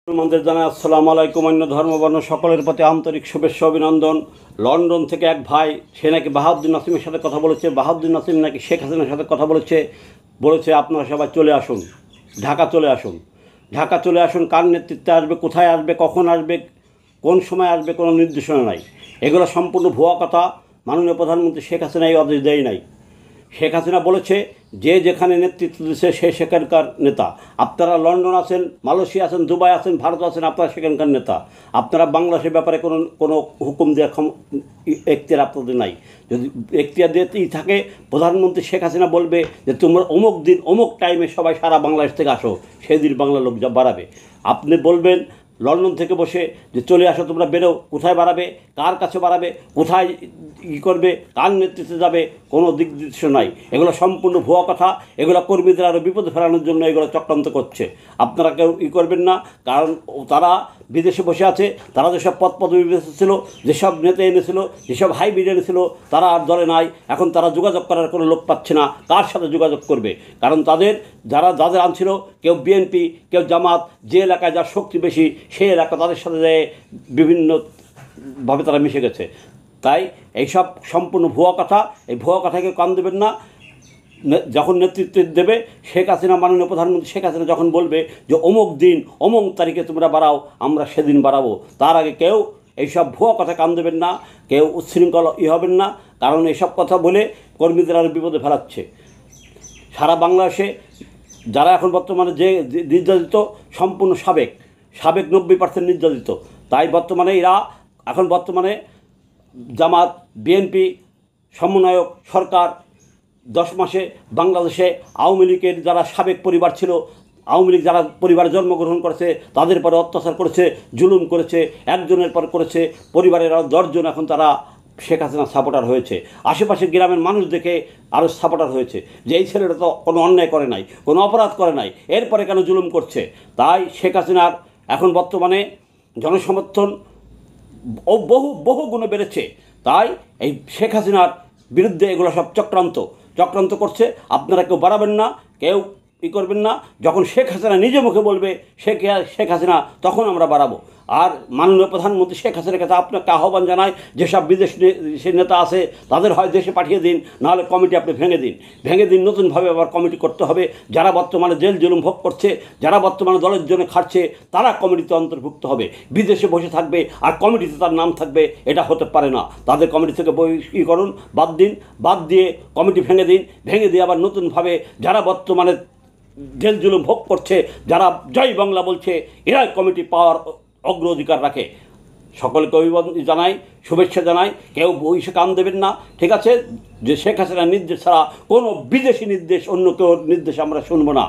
মুসলমানদের জানাই আসসালামু আলাইকুম। অন্য ধর্মবর্ণ সকলের প্রতি আন্তরিক শুভেচ্ছা অভিনন্দন। লন্ডন থেকে এক ভাই, সে নাকি বাহাউদ্দিন নাসিমের সাথে কথা বলেছে, বাহাউদ্দিন নাসিম নাকি শেখ হাসিনার সাথে কথা বলেছে আপনারা সবাই চলে আসুন, ঢাকা চলে আসুন, ঢাকা চলে আসুন। কার নেতৃত্বে আসবে, কোথায় আসবে, কখন আসবে, কোন সময় আসবে, কোনো নির্দেশনা নাই। এগুলো সম্পূর্ণ ভুয়া কথা। মাননীয় প্রধানমন্ত্রী শেখ হাসিনা এই আদেশ দেয় নাই। শেখ হাসিনা বলেছে যে যেখানে নেতৃত্ব দিচ্ছে সে সেখানকার নেতা। আপনারা লন্ডন আছেন, মালয়েশিয়া আছেন, দুবাই আছেন, ভারত আছেন, আপনারা সেখানকার নেতা। আপনারা বাংলাদেশের ব্যাপারে কোনো হুকুম দেওয়ার এখতিয়ার আপনাদের নাই। যদি এখতিয়ার দিতেই থাকে, প্রধানমন্ত্রী শেখ হাসিনা বলবে যে তোমরা অমুক দিন অমুক টাইমে সবাই সারা বাংলাদেশ থেকে আসো, সেদিন বাংলা লোক যা বাড়াবে। আপনি বলবেন লন্ডন থেকে বসে যে চলে আসো, তোমরা বেরো, কোথায় বাড়াবে, কার কাছে বাড়াবে, কোথায় করবে, কার নেতৃত্বে যাবে, কোনো দিক নির্দেশনা নাই। এগুলো সম্পূর্ণ ভুয়া কথা। এগুলো কর্মীদের আরও বিপদে ফেলানোর জন্য এগুলো চক্রান্ত করছে। আপনারা কেউ করবেন না, কারণ তারা বিদেশে বসে আছে। তারা যেসব পদপদবি ছিল, যেসব নেতা এনেছিল, যেসব হাইব্রিড এনেছিল, তারা আর দলে নাই। এখন তারা যোগাযোগ করার কোনো লোক পাচ্ছে না। কার সাথে যোগাযোগ করবে? কারণ যাদের আনছিল, কেউ বিএনপি, কেউ জামাত, যে এলাকায় যার শক্তি বেশি সেই এলাকা তাদের সাথে যেয়ে বিভিন্নভাবে তারা মিশে গেছে। তাই এইসব সম্পূর্ণ ভুয়া কথা। এই ভুয়া কথাকে কান দেবেন না। যখন নেতৃত্ব দেবে শেখ হাসিনা, মাননীয় প্রধানমন্ত্রী শেখ হাসিনা যখন বলবে যে অমুক দিন অমুক তারিখে তোমরা বাড়াও, আমরা সেদিন বাড়াবো। তার আগে কেউ এইসব ভুয়া কথা কান দেবেন না, কেউ উচ্ছৃঙ্খল হবেন না। কারণ এইসব কথা বলে কর্মীদের আরও বিপদে ফেলাচ্ছে। সারা বাংলাদেশে যারা এখন বর্তমানে যে নির্যাতিত, সম্পূর্ণ সাবেক 90% নির্যাতিত। তাই বর্তমানে জামাত, বিএনপি সমন্বয়ক সরকার 10 মাসে বাংলাদেশে আওয়ামী লীগের যারা সাবেক পরিবার ছিল, আওয়ামী লীগ যারা পরিবারে জন্মগ্রহণ করেছে, তাদের পরে অত্যাচার করেছে, জুলুম করেছে, একজনের পর করেছে, পরিবারের আরও 10 জন এখন তারা শেখ হাসিনার সাপোর্টার হয়েছে। আশেপাশের গ্রামের মানুষ দেখে আরও সাপোর্টার হয়েছে যে এই ছেলেটা তো কোনো অন্যায় করে নাই, কোনো অপরাধ করে নাই, এরপরে কেন জুলুম করছে। তাই শেখ হাসিনার এখন বর্তমানে জনসমর্থন বহু গুণে বেড়েছে। তাই এই শেখ হাসিনার বিরুদ্ধে এগুলো সব চক্রান্ত করছে। আপনারা কেউ বাড়াবেন না, কেউ করবেন না। যখন শেখ হাসিনা নিজে মুখে বলবে শেখ হাসিনা, তখন আমরা বাড়াবো। আর মাননীয় প্রধানমন্ত্রী শেখ হাসিনার কাছে আপনাকে আহ্বান জানায়, যেসব বিদেশি নেতা আছে তাদের হয় দেশে পাঠিয়ে দিন, নাহলে কমিটি আপনি ভেঙে দিন, নতুনভাবে আবার কমিটি করতে হবে। যারা বর্তমানে জেল জুলুম ভোগ করছে, যারা বর্তমানে দলের জন্য খাটছে, তারা কমিটিতে অন্তর্ভুক্ত হবে। বিদেশে বসে থাকবে আর কমিটিতে তার নাম থাকবে, এটা হতে পারে না। তাদের কমিটি থেকে করুন, বাদ দিয়ে কমিটি ভেঙে দিয়ে আবার নতুনভাবে যারা বর্তমানে জেল জুলুম ভোগ করছে, যারা জয় বাংলা বলছে, এরাই কমিটি পাওয়ার অগ্রাধিকার রাখে। সকলকে অভিবাদন জানাই, শুভেচ্ছা জানাই। কেউ বইসে কান দেবেন না, ঠিক আছে? যে শেখ হাসিনার নির্দেশ ছাড়া কোনো বিদেশি নির্দেশ, অন্য কেউ নির্দেশ আমরা শুনবো না।